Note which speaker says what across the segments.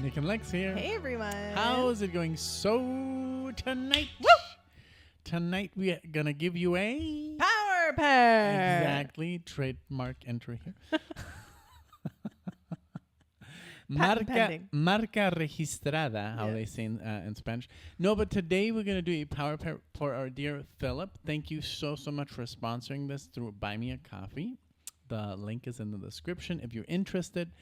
Speaker 1: Nick and Lex here.
Speaker 2: Hey, everyone.
Speaker 1: How's it going? So tonight, tonight we are gonna give you a
Speaker 2: Power pair.
Speaker 1: exactly trademark entry here.
Speaker 2: Patent pending.
Speaker 1: Marca registrada, how they say in Spanish. No, but today we're gonna do a power pair for our dear Philip. Thank you so much for sponsoring this through Buy Me a Coffee. The link is in the description if you're interested.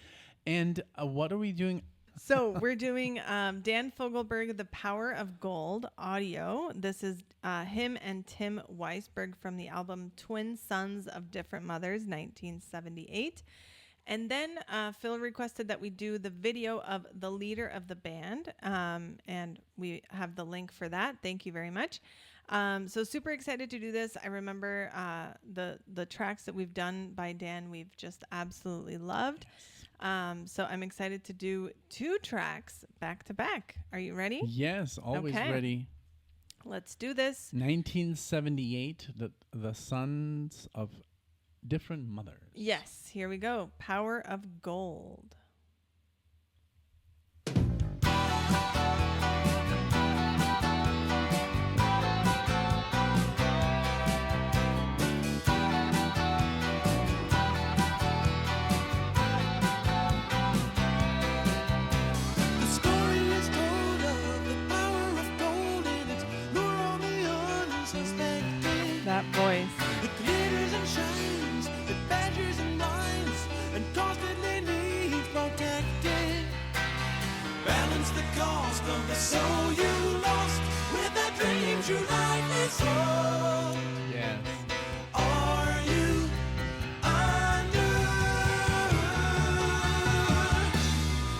Speaker 1: And what are we doing?
Speaker 2: So we're doing Dan Fogelberg, The Power of Gold audio. This is him and Tim Weisberg from the album Twin Sons of Different Mothers, 1978. And then Phil requested that we do the video of the leader of the band, and we have the link for that. Thank you very much. So super excited to do this. I remember the tracks that we've done by Dan, we've just absolutely loved. So I'm excited to do 2 tracks back to back. Are you ready?
Speaker 1: Yes, always ready.
Speaker 2: Let's do this.
Speaker 1: 1978, the Sons of Different Mothers.
Speaker 2: Yes, here we go. Power of Gold. That voice.
Speaker 3: It glitters and shines, it badgers and lines, and constantly needs protecting. Balance the cost of the soul you lost with the dreams you lightly sold.
Speaker 1: Yes.
Speaker 3: Are you under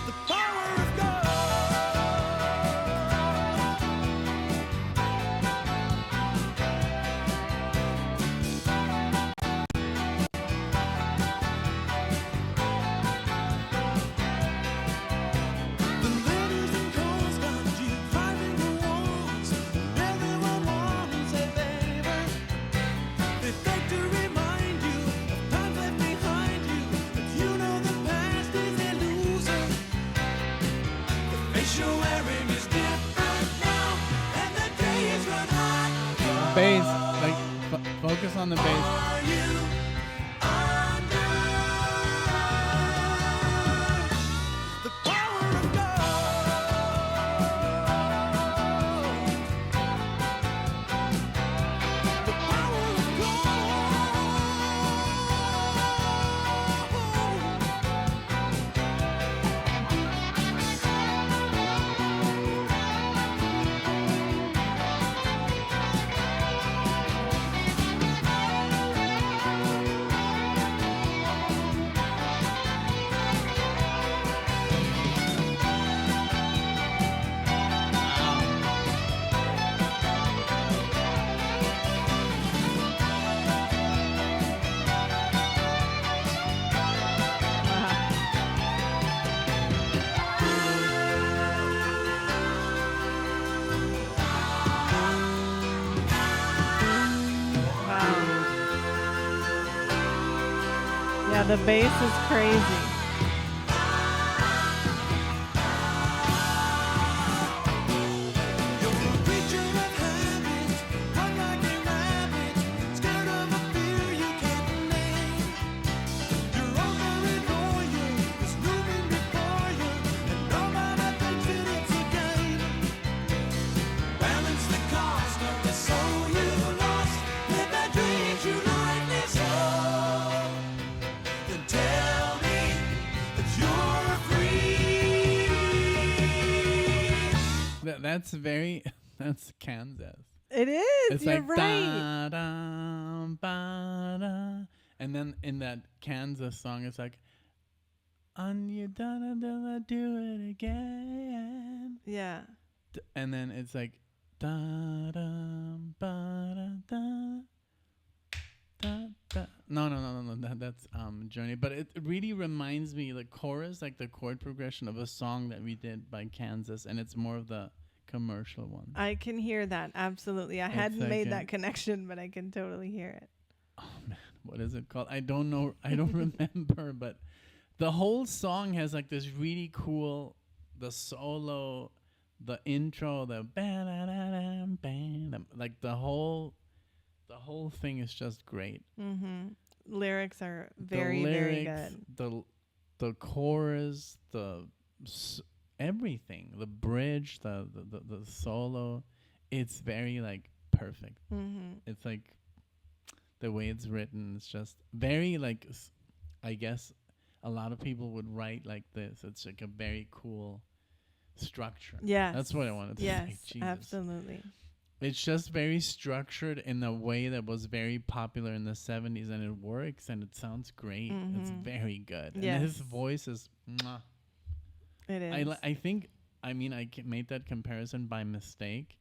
Speaker 3: the power of God? The letters and calls got you climbing the walls. Everyone wants a favor. They beg to remind you of times left behind you, but you know the past is a loser. The face you're wearing is different now, and the day is run high.
Speaker 1: Bass, like focus on the bass.
Speaker 3: Are you under the power of God? The power of God.
Speaker 2: Wow. Yeah, the bass is crazy.
Speaker 3: You're a creature of habit, run like a rabbit, scared of a fear you can't name. You're over-loyal, it's looming before you, and nobody thinks that it's a game. Balance the cost of the soul you lost with the dreams you lightly sold. Then tell me that you're free.
Speaker 1: That's Kansas.
Speaker 2: It is.
Speaker 1: It's
Speaker 2: You're
Speaker 1: like
Speaker 2: right.
Speaker 1: da, ba, da. And then in that Kansas song, it's like, "On you done, do it again."
Speaker 2: Yeah.
Speaker 1: And then it's like, da, da, ba, da, da, da. No. That's Journey. But it really reminds me, the chorus, like the chord progression of a song that we did by Kansas, and it's more of the commercial one.
Speaker 2: I can hear that. Absolutely. I hadn't
Speaker 1: like
Speaker 2: made
Speaker 1: a-
Speaker 2: that connection, but I can totally hear it.
Speaker 1: Oh man, what is it called? I don't know. I don't remember, but the whole song has like this really cool the solo, the intro, the ba-da-da-dam, bam, like the whole thing is just great.
Speaker 2: Mm-hmm. Lyrics are very, very good.
Speaker 1: The chorus, everything, the bridge, the solo, it's very like perfect.
Speaker 2: Mm-hmm.
Speaker 1: It's like the way it's written. It's just very like, I guess a lot of people would write like this. It's like a very cool structure.
Speaker 2: Yeah,
Speaker 1: That's what I wanted to say.
Speaker 2: yes,
Speaker 1: Jesus.
Speaker 2: absolutely.
Speaker 1: It's just very structured in a way that was very popular in the 70s, and it works and it sounds great. It's very good.
Speaker 2: Yes.
Speaker 1: And his voice is mwah.
Speaker 2: It is.
Speaker 1: I think, I mean, I made that comparison by mistake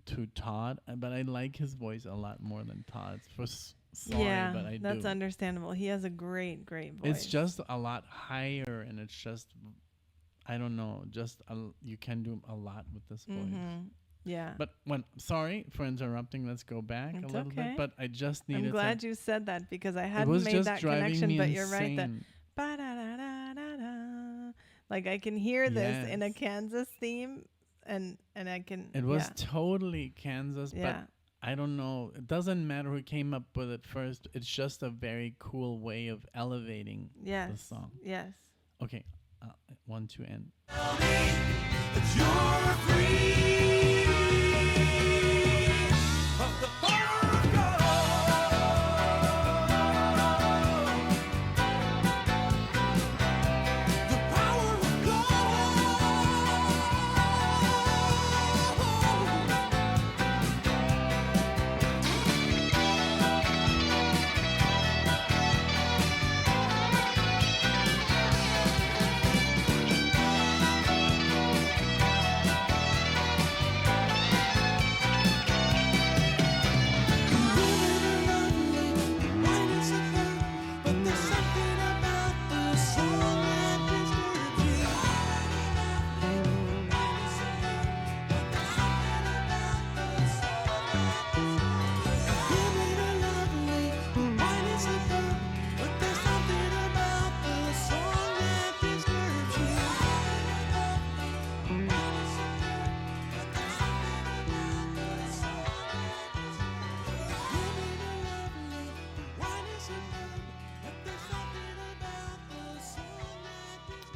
Speaker 1: to Todd, but I like his voice a lot more than Todd's. Sorry, but I
Speaker 2: that's
Speaker 1: do.
Speaker 2: understandable. He has a great, great voice.
Speaker 1: It's just a lot higher, and it's just, I don't know, just you can do a lot with this voice.
Speaker 2: Yeah.
Speaker 1: But sorry for interrupting. Let's go back
Speaker 2: It's
Speaker 1: a little
Speaker 2: okay.
Speaker 1: bit. But I just needed.
Speaker 2: I'm glad you said that because I
Speaker 1: it
Speaker 2: hadn't
Speaker 1: was
Speaker 2: made
Speaker 1: just
Speaker 2: that
Speaker 1: driving
Speaker 2: connection.
Speaker 1: me
Speaker 2: But you're right. That
Speaker 1: insane.
Speaker 2: ba-da-da-da-da-da. Like I can hear this in a
Speaker 1: Yes.
Speaker 2: Kansas theme, and I can.
Speaker 1: It was totally Kansas,
Speaker 2: Yeah.
Speaker 1: but I don't know. It doesn't matter who came up with it first. It's just a very cool way of elevating the song.
Speaker 2: Yes.
Speaker 1: Okay, 1, 2, and.
Speaker 3: Tell me that you're free of the power of God. The power of God.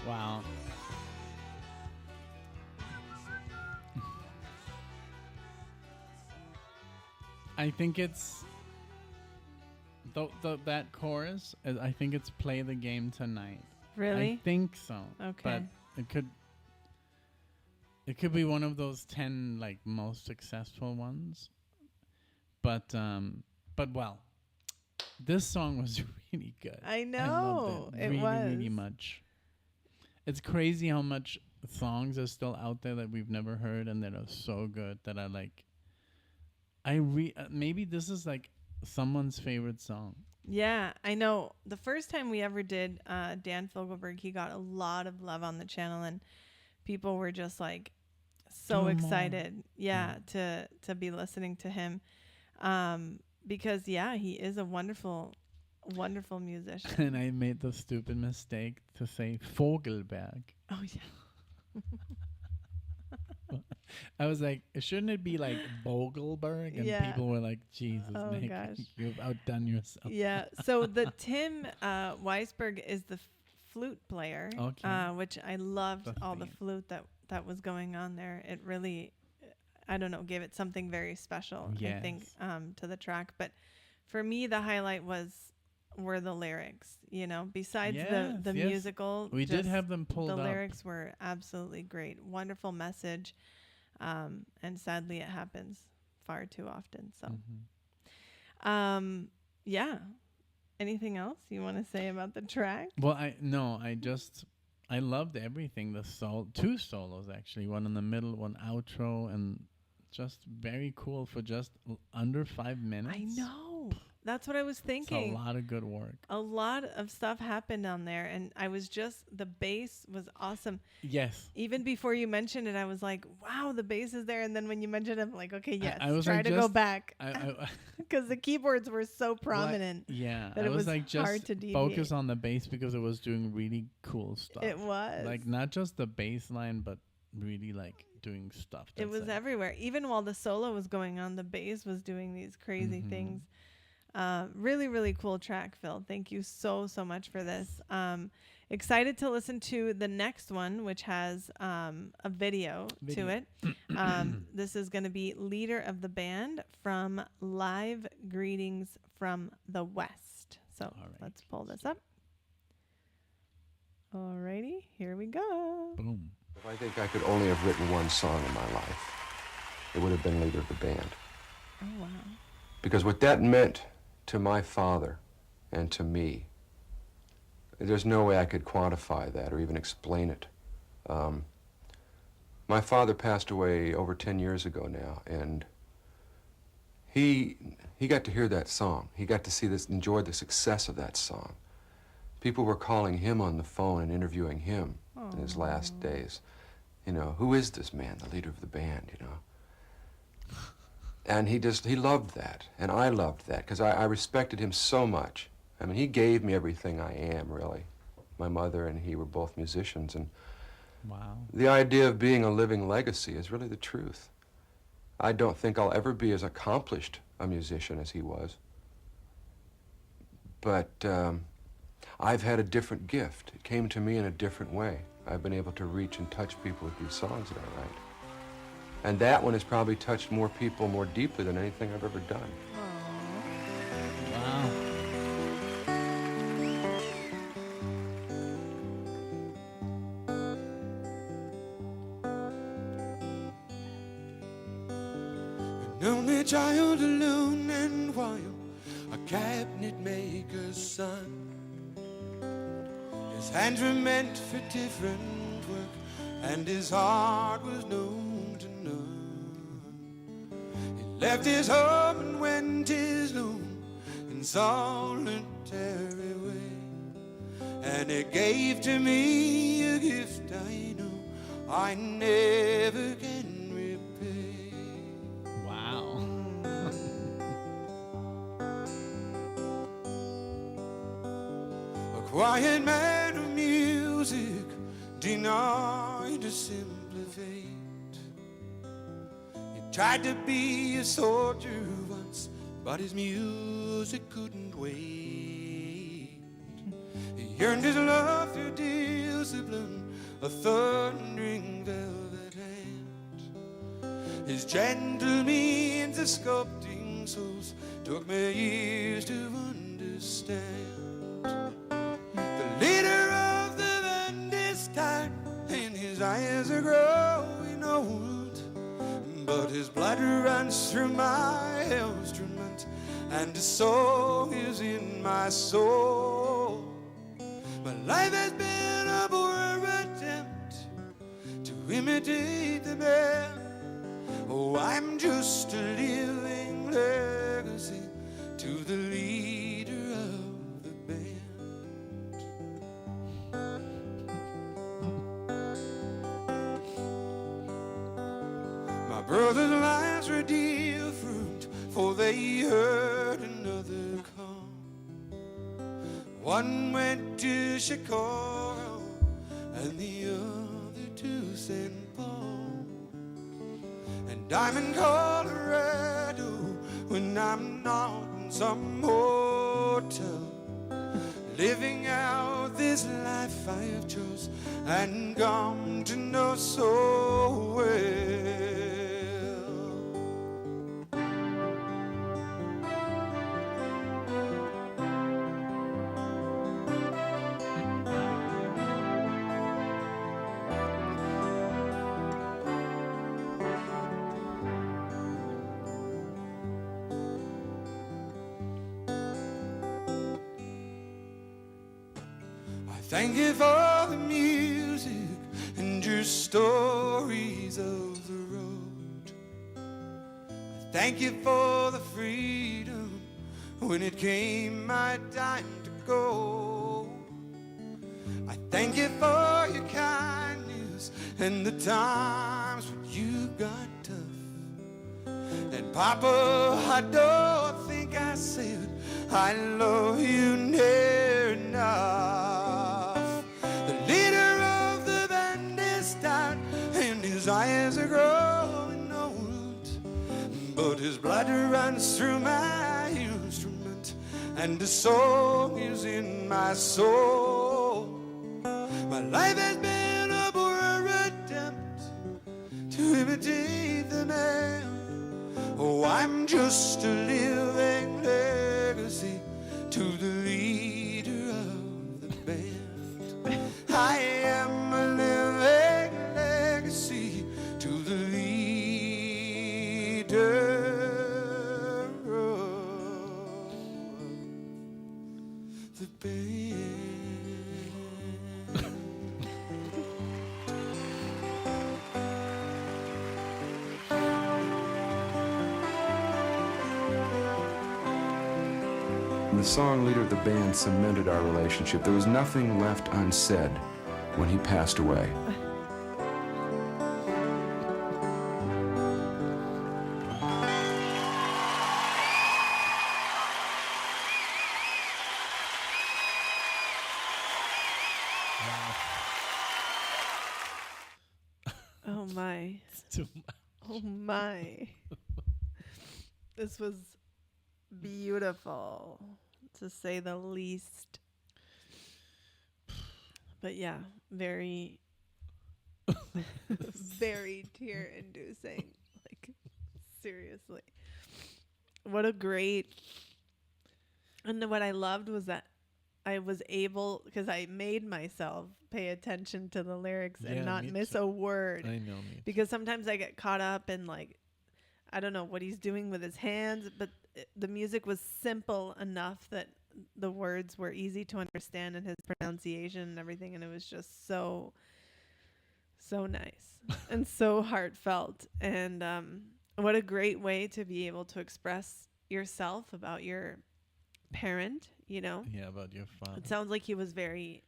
Speaker 1: Wow. I think it's that chorus. I think it's "Play the Game Tonight."
Speaker 2: Really?
Speaker 1: I think so.
Speaker 2: Okay.
Speaker 1: But it could be one of those 10 like most successful ones. But well, this song was really good.
Speaker 2: I
Speaker 1: loved
Speaker 2: know, it
Speaker 1: really,
Speaker 2: was.
Speaker 1: really much. It's crazy how much songs are still out there that we've never heard and that are so good that I like. Maybe this is like someone's favorite song.
Speaker 2: Yeah, I know. The first time we ever did Dan Fogelberg, he got a lot of love on the channel, and people were just like so
Speaker 1: Come
Speaker 2: excited, to be listening to him, because he is a wonderful, wonderful musician.
Speaker 1: And I made the stupid mistake to say FOGELBERG.
Speaker 2: Oh yeah,
Speaker 1: I was like, shouldn't it be like FOGELBERG? And
Speaker 2: Yeah.
Speaker 1: people were like, Jesus,
Speaker 2: Oh,
Speaker 1: Nick,
Speaker 2: gosh.
Speaker 1: you've outdone yourself.
Speaker 2: yeah. So the Tim Weisberg is the flute player,
Speaker 1: Okay.
Speaker 2: which I loved
Speaker 1: The
Speaker 2: all the
Speaker 1: theme.
Speaker 2: flute that was going on there. It really, I don't know, gave it something very special. I think
Speaker 1: Yes.
Speaker 2: to the track. But for me, the highlight were the lyrics. Besides the
Speaker 1: Yes.
Speaker 2: musical,
Speaker 1: We did
Speaker 2: just
Speaker 1: have them pulled
Speaker 2: the
Speaker 1: up.
Speaker 2: lyrics were absolutely great. Wonderful message, and sadly, it happens far too often. So,
Speaker 1: Mhm.
Speaker 2: yeah. Anything else you want to say about the track?
Speaker 1: Well, I loved everything. Two solos actually, one in the middle, one outro, and just very cool for just under 5 minutes.
Speaker 2: I know. That's what I was
Speaker 1: It's
Speaker 2: thinking.
Speaker 1: a lot of good work.
Speaker 2: A lot of stuff happened on there, and I was just, the bass was awesome.
Speaker 1: Yes.
Speaker 2: Even before you mentioned it, I was like, wow, the bass is there. And then when you mentioned it, I'm like, okay, yes,
Speaker 1: I was
Speaker 2: try
Speaker 1: like,
Speaker 2: to go
Speaker 1: just-
Speaker 2: back.
Speaker 1: I
Speaker 2: Because the keyboards were so prominent.
Speaker 1: yeah.
Speaker 2: that
Speaker 1: I
Speaker 2: it
Speaker 1: was
Speaker 2: was
Speaker 1: like,
Speaker 2: hard
Speaker 1: just
Speaker 2: to deviate.
Speaker 1: focus on the bass because it was doing really cool stuff.
Speaker 2: It was.
Speaker 1: Like not just the bass line, but really like doing stuff.
Speaker 2: It was
Speaker 1: like,
Speaker 2: everywhere. Even while the solo was going on, the bass was doing these crazy things. Really, really cool track, Phil. Thank you so much for this. Excited to listen to the next one, which has a video to it. This is going to be Leader of the Band from Live Greetings from the West. So
Speaker 1: right.
Speaker 2: let's pull this up. Alrighty, here we go.
Speaker 1: Boom.
Speaker 4: If I think I could only have written one song in my life, it would have been Leader of the Band.
Speaker 2: Oh, wow.
Speaker 4: Because what that meant to my father and to me, there's no way I could quantify that or even explain it. My father passed away over 10 years ago now, and he got to hear that song. He got to see this, enjoy the success of that song. People were calling him on the phone and interviewing him in his last days. You know, who is this man, the leader of the band, you know? And he loved that, and I loved that, because I respected him so much. I mean, he gave me everything I am, really. My mother and he were both musicians, and
Speaker 1: Wow.
Speaker 4: the idea of being a living legacy is really the truth. I don't think I'll ever be as accomplished a musician as he was. But I've had a different gift. It came to me in a different way. I've been able to reach and touch people with these songs that I write. And that one has probably touched more people more deeply than anything I've ever done.
Speaker 1: Wow.
Speaker 3: An only child alone and wild, a cabinet maker's son. His hands were meant for different work, and his heart was known to none. He left his home and went his lone in solitary way, and it gave to me a gift I know I never can repay.
Speaker 1: Wow.
Speaker 3: A quiet man of music, denied a simpler fate. He tried to be a soldier once, but his music couldn't wait. He earned his love through discipline, a thundering velvet hand. His gentle means of sculpting souls took me years to understand. The leader of the band is tired, and his eyes are growing old, but his blood runs through my instrument, and his song is in my soul. My life has been a poor attempt to imitate the man. Oh, I'm just a living legacy to the leader of the band. My brother's lives were different, for they heard another call. One went to Chicago, and the other to St. Paul. And I'm in Colorado when I'm not in some hotel, living out this life I have chose and come to know so well. Thank you for the music and your stories of the road. Thank you for the freedom when it came my time to go. I thank you for your kindness and the times when you got tough. And Papa, I don't think I said I love you near enough. The leader of the band is tired and his eyes are growing old, but his blood runs through my instrument and the song is in my soul. My life has been a poor attempt to imitate the man. Oh, I'm just a living legacy to the leader of the band. I am a living legacy to the leader of the band.
Speaker 4: The song leader of the band cemented our relationship. There was nothing left unsaid when he passed away.
Speaker 2: Oh my.
Speaker 1: It's too much.
Speaker 2: Oh my. This was beautiful, to say the least. But yeah, very, very tear inducing. Like, seriously. What a great. And what I loved was that I was able, because I made myself pay attention to the lyrics and
Speaker 1: Yeah,
Speaker 2: not
Speaker 1: me
Speaker 2: miss
Speaker 1: too.
Speaker 2: a word.
Speaker 1: I know me.
Speaker 2: Because sometimes I get caught up in, like, I don't know what he's doing with his hands, but the music was simple enough that the words were easy to understand and his pronunciation and everything. And it was just so nice and so heartfelt. And what a great way to be able to express yourself about your parent, you know?
Speaker 1: Yeah, about your father.
Speaker 2: It sounds like he was very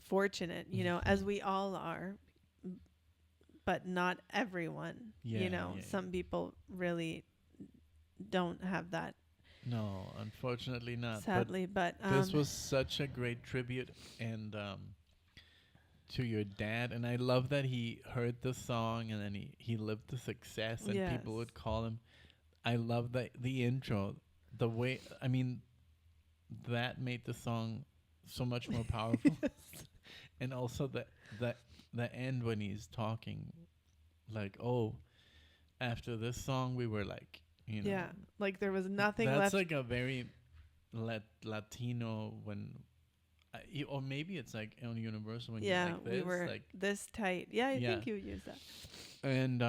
Speaker 2: fortunate, you know, as we all are, but not everyone.
Speaker 1: Yeah,
Speaker 2: You know,
Speaker 1: yeah,
Speaker 2: some people really don't have that,
Speaker 1: No, unfortunately not.
Speaker 2: sadly. But
Speaker 1: This was such a great tribute and to your dad, and I love that he heard the song and then he lived the success and people
Speaker 2: Yes.
Speaker 1: would call him. I love the intro, the way, I mean, that made the song so much more powerful. And also the end when he's talking, like, oh, after this song we were like, you know,
Speaker 2: yeah, like there was nothing
Speaker 1: that's
Speaker 2: left.
Speaker 1: like a very Latino when, or maybe it's like on Universal when
Speaker 2: Yeah,
Speaker 1: you're like this,
Speaker 2: we were
Speaker 1: like,
Speaker 2: this tight. Yeah, I
Speaker 1: Yeah.
Speaker 2: think you would use that.
Speaker 1: and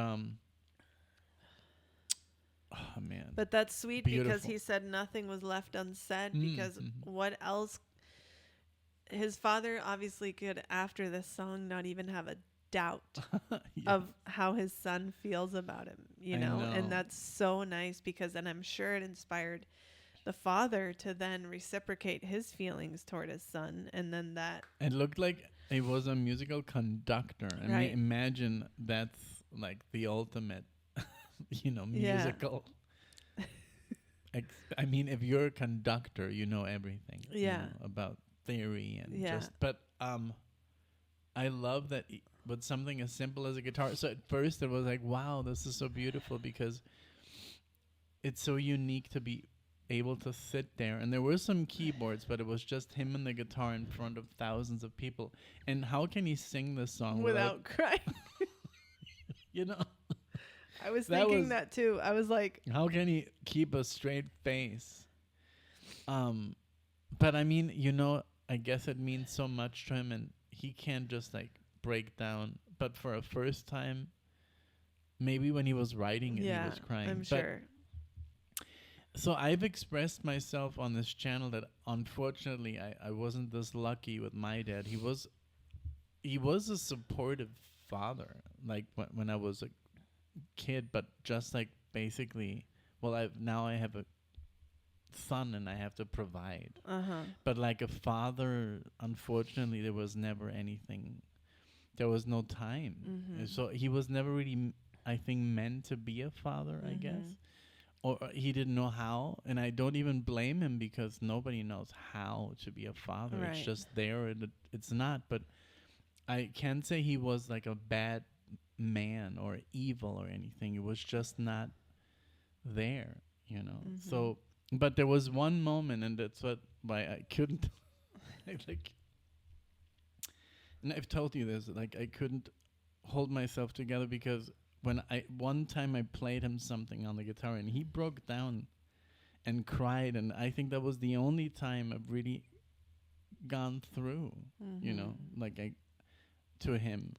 Speaker 1: oh man,
Speaker 2: But that's sweet because
Speaker 1: Beautiful.
Speaker 2: he said nothing was left unsaid,
Speaker 1: Mm,
Speaker 2: because
Speaker 1: mhm.
Speaker 2: what else? His father obviously could, after this song, not even have a doubt
Speaker 1: Yeah.
Speaker 2: of how his son feels about him, you
Speaker 1: I
Speaker 2: know?
Speaker 1: know.
Speaker 2: And that's so nice, because then I'm sure it inspired the father to then reciprocate his feelings toward his son. And then that,
Speaker 1: It looked like it was a musical conductor. I mean,
Speaker 2: Right.
Speaker 1: imagine that's like the ultimate, you know,
Speaker 2: Yeah.
Speaker 1: musical. I mean, if you're a conductor, you know everything. you
Speaker 2: Yeah.
Speaker 1: know, about theory and
Speaker 2: Yeah.
Speaker 1: just. But I love that with something as simple as a guitar. So at first it was like, wow, this is so beautiful because it's so unique to be able to sit there, and there were some keyboards, but it was just him and the guitar in front of thousands of people. And how can he sing this song
Speaker 2: without crying.
Speaker 1: you know,
Speaker 2: I was
Speaker 1: That
Speaker 2: thinking
Speaker 1: was-
Speaker 2: that too. I was like,
Speaker 1: how can he keep a straight face? But I mean, you know, I guess it means so much to him, and he can't just like break down. But for a first time, maybe when he was writing it, he
Speaker 2: yeah,
Speaker 1: was crying.
Speaker 2: I'm
Speaker 1: But
Speaker 2: sure.
Speaker 1: So I've expressed myself on this channel that unfortunately I wasn't this lucky with my dad. He was a supportive father, like when I was a kid, but just like basically, well, I have a son and I have to provide.
Speaker 2: Uh-huh.
Speaker 1: But like a father, unfortunately, there was never anything. There was no time.
Speaker 2: Mm-hmm.
Speaker 1: So he was never really, I think, meant to be a father, I guess. Or he didn't know how. And I don't even blame him because nobody knows how to be a father. It's
Speaker 2: Right.
Speaker 1: just there and it's not. But I can't say he was like a bad man or evil or anything. It was just not there, you know. So, but there was one moment, and that's why I couldn't, like, and I've told you this, like I couldn't hold myself together because one time I played him something on the guitar and he broke down and cried, and I think that was the only time I've really gone through, you know, like to him,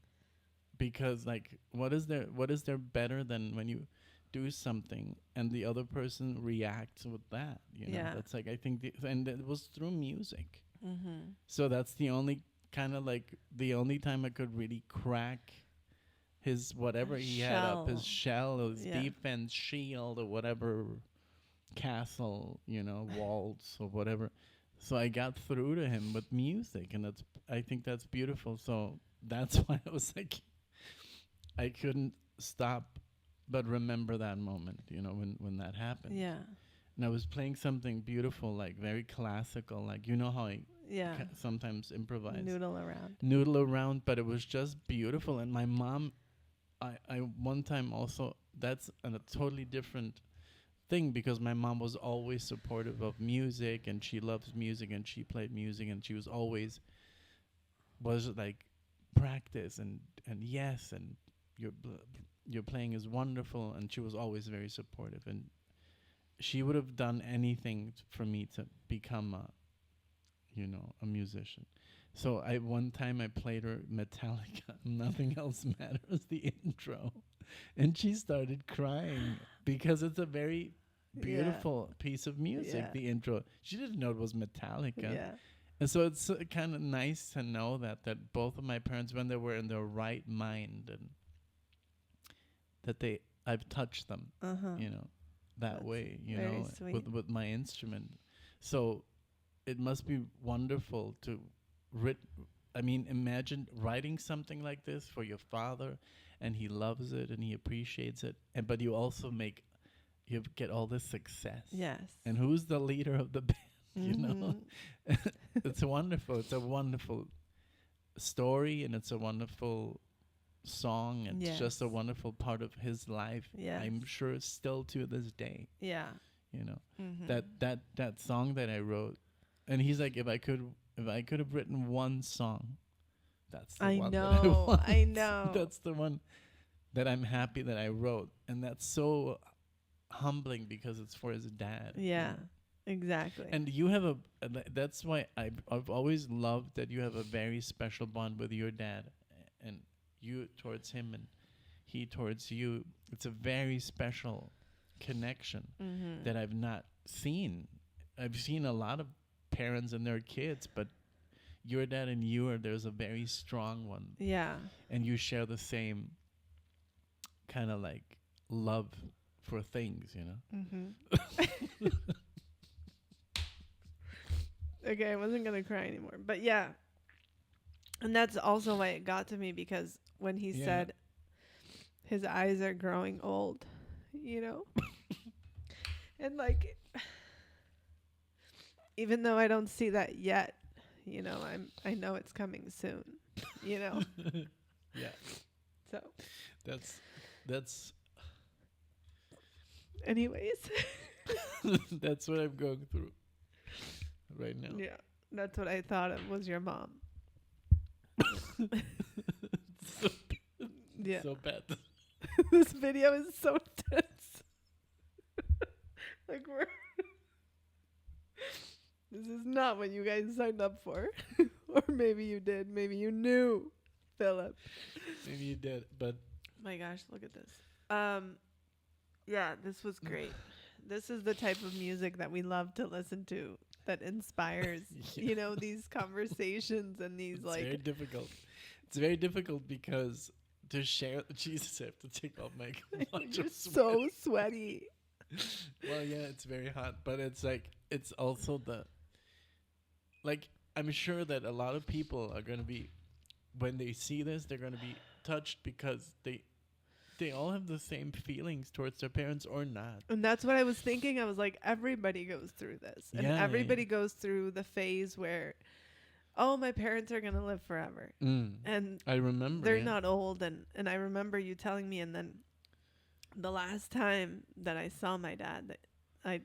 Speaker 1: because like what is there better than when you do something and the other person reacts with that, you know?
Speaker 2: Yeah.
Speaker 1: That's like, I think and it was through music.
Speaker 2: Mm-hmm.
Speaker 1: So that's the only kind of like the only time I could really crack his whatever he had up, his shell or his defense shield or whatever castle, you know, walls or whatever. So I got through to him with music, and I think that's beautiful. So that's why I was like, I couldn't stop but remember that moment, you know, when that happened.
Speaker 2: Yeah.
Speaker 1: And I was playing something beautiful, like very classical, like, you know how I
Speaker 2: Yeah.
Speaker 1: sometimes improvise.
Speaker 2: Noodle around.
Speaker 1: But it was just beautiful. And my mom, I one time also, that's a totally different thing, because my mom was always supportive of music, and she loves music, and she played music, and she was always like, practice and yes, and your playing is wonderful, and she was always very supportive, and she would have done anything for me to become a musician. So one time I played her Metallica, Nothing Else Matters, the intro, and she started crying because it's a very beautiful piece of music, the intro. She didn't know it was Metallica.
Speaker 2: Yeah.
Speaker 1: And so it's kind of nice to know that both of my parents, when they were in their right mind, and that I've touched them, you know, that way, you know, with my instrument. So it must be wonderful to imagine writing something like this for your father, and he loves it and he appreciates it, but you also get all this success.
Speaker 2: Yes.
Speaker 1: And who's the leader of the band? You know, it's wonderful. It's a wonderful story, and it's a wonderful song. And it's just a wonderful part of his life.
Speaker 2: Yes.
Speaker 1: I'm sure still to this day.
Speaker 2: Yeah.
Speaker 1: You know, that song that I wrote, and he's like, if I could have written one song, that's the one that I want.
Speaker 2: I know.
Speaker 1: That's the one that I'm happy that I wrote, and that's so humbling because it's for his dad.
Speaker 2: Yeah.
Speaker 1: You know?
Speaker 2: Exactly.
Speaker 1: And you have that's why I've always loved that you have a very special bond with your dad, and you towards him and he towards you. It's a very special connection that I've not seen. I've seen a lot of parents and their kids, but your dad and there's a very strong one.
Speaker 2: Yeah.
Speaker 1: And you share the same kind of like love for things, you know?
Speaker 2: Okay, I wasn't going to cry anymore. But yeah. And that's also why it got to me, because when he said his eyes are growing old, you know? And like, even though I don't see that yet, you know, I know it's coming soon, you know?
Speaker 1: Yeah.
Speaker 2: So.
Speaker 1: That's
Speaker 2: Anyways.
Speaker 1: that's what I'm going through right now.
Speaker 2: Yeah. That's what I thought of was your mom.
Speaker 1: So bad.
Speaker 2: This video is so intense. Like this is not what you guys signed up for. Or maybe you did. Maybe you knew, Philip.
Speaker 1: Maybe you did, but
Speaker 2: my gosh, look at this. Yeah, this was great. This is the type of music that we love to listen to, that inspires, you know, these conversations and these
Speaker 1: it's
Speaker 2: like.
Speaker 1: Very difficult. It's very difficult because to share. Jesus, I have to take off my.
Speaker 2: You're so sweaty.
Speaker 1: Well, yeah, it's very hot, but it's like it's also like, I'm sure that a lot of people are going to be, when they see this, they're going to be touched because they all have the same feelings towards their parents or not.
Speaker 2: And that's what I was thinking. I was like, everybody goes through this. And
Speaker 1: Yeah,
Speaker 2: everybody goes through the phase where, oh, my parents are going to live forever. And
Speaker 1: I remember.
Speaker 2: they're not old. And I remember you telling me, and then the last time that I saw my dad, that I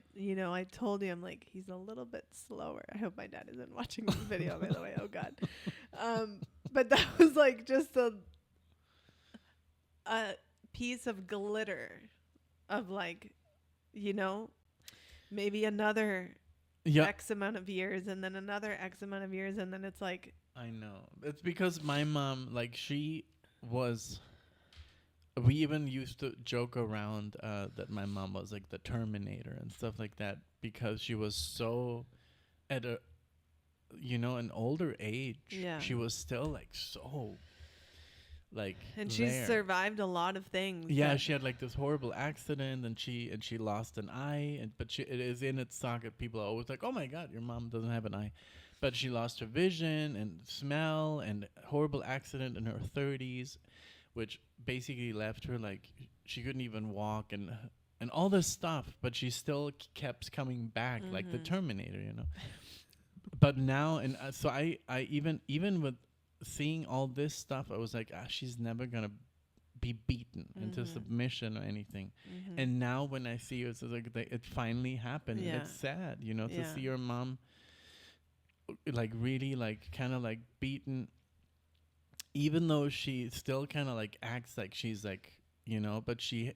Speaker 2: told you, I'm like, he's a little bit slower. I hope my dad isn't watching this video, by the way. Oh, God. But that was like just a piece of glitter of like, maybe another X amount of years and then another X amount of years. And then it's like,
Speaker 1: I know. It's because my mom, like, we even used to joke around that my mom was like the Terminator and stuff like that, because she was so at an older age.
Speaker 2: Yeah.
Speaker 1: She was still like so like,
Speaker 2: and she's
Speaker 1: there.
Speaker 2: survived a lot of things.
Speaker 1: Yeah, she had like this horrible accident, and she lost an eye, but it is in its socket. People are always like, "Oh my God, your mom doesn't have an eye," but she lost her vision and smell, and horrible accident in her 30s, which basically left her like she couldn't even walk and all this stuff. But she still kept coming back like the Terminator, But now, and so I even with seeing all this stuff, I was like, she's never gonna be beaten into submission or anything. And now when I see her, it's like it finally happened.
Speaker 2: Yeah.
Speaker 1: It's sad, to see your mom like really like kind of like beaten, even though she still kind of like acts like she's like, but she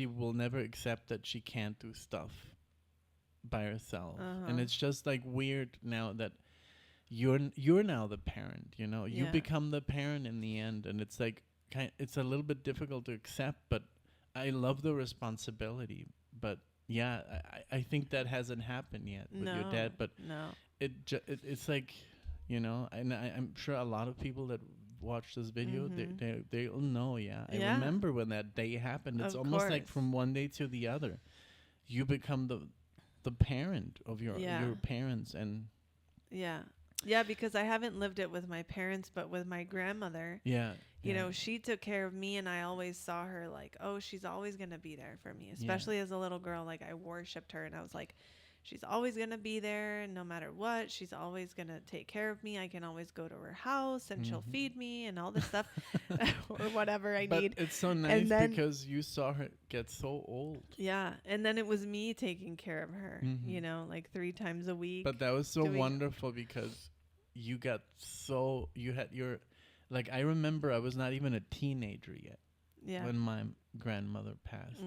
Speaker 1: will never accept that she can't do stuff by herself. And it's just like weird now that you're now the parent, you become the parent in the end, and it's like it's a little bit difficult to accept, but I love the responsibility. But yeah, I think that hasn't happened yet with your dad, but
Speaker 2: no,
Speaker 1: it's like, and I'm sure a lot of people that watch this video, they'll know. I remember when that day happened. It's almost like from one day to the other, you become the parent of your parents. And
Speaker 2: yeah, because I haven't lived it with my parents, but with my grandmother, she took care of me, and I always saw her like, oh, she's always going to be there for me, especially as a little girl. Like, I worshipped her, and I was like, she's always going to be there no matter what. She's always going to take care of me. I can always go to her house, and she'll feed me and all this stuff or whatever I need.
Speaker 1: It's so nice because you saw her get so old.
Speaker 2: Yeah. And then it was me taking care of her, like 3 times a week.
Speaker 1: But that was so wonderful because you had your, like, I remember I was not even a teenager yet when my grandmother passed.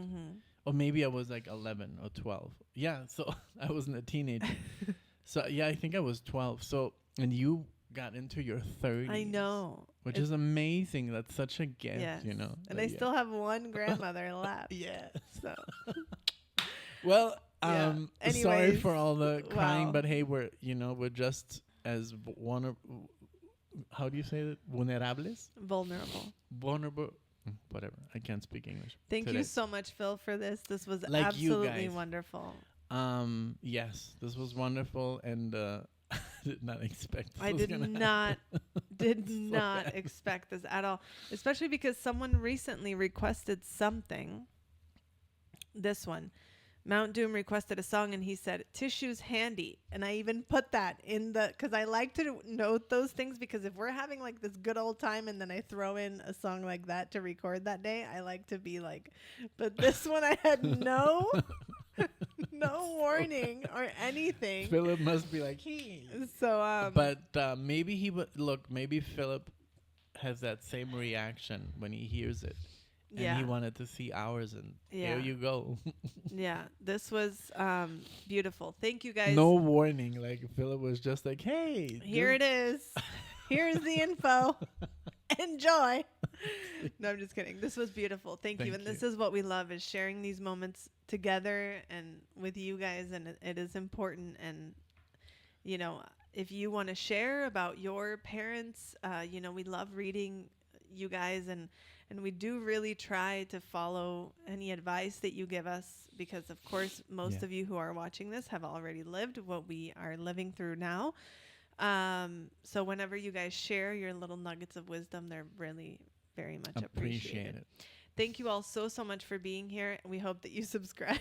Speaker 1: Or maybe I was like 11 or 12. Yeah, so I wasn't a teenager. So, I think I was 12. So, and you got into your 30s.
Speaker 2: I know.
Speaker 1: Which is amazing. That's such a gift,
Speaker 2: And I still have one grandmother left.
Speaker 1: Yeah.
Speaker 2: So.
Speaker 1: Well,
Speaker 2: Anyways,
Speaker 1: sorry for all the crying, but hey, we're just as how do you say that? Vulnerables? Vulnerable. Whatever. I can't speak English.
Speaker 2: Thank you so much, Phil, for this. This was absolutely wonderful.
Speaker 1: Yes, this was wonderful, and I did not expect this.
Speaker 2: I did not expect this at all, especially because someone recently requested something. This one. Mount Doom requested a song, and he said, "Tissue's handy." And I even put that in because I like to note those things, because if we're having like this good old time and then I throw in a song like that to record that day, I like to be like, but this one I had no warning or anything.
Speaker 1: Philip must be like, hey.
Speaker 2: So,
Speaker 1: but maybe he would look, maybe Philip has that same reaction when he hears it. And he wanted to see ours, and there you go.
Speaker 2: Yeah, this was beautiful. Thank you, guys.
Speaker 1: No warning. Like, Philip was just like, hey.
Speaker 2: Here it is. Here's the info. Enjoy. No, I'm just kidding. This was beautiful. Thank you. And this is what we love, is sharing these moments together and with you guys. And it is important. And, if you want to share about your parents, we love reading you guys and And we do really try to follow any advice that you give us because, of course, most of you who are watching this have already lived what we are living through now. So whenever you guys share your little nuggets of wisdom, they're really very much appreciated. Thank you all so much for being here. We hope that you subscribe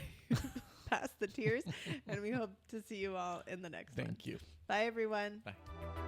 Speaker 2: past the tears, and we hope to see you all in the next one.
Speaker 1: Thank you.
Speaker 2: Bye, everyone.
Speaker 1: Bye.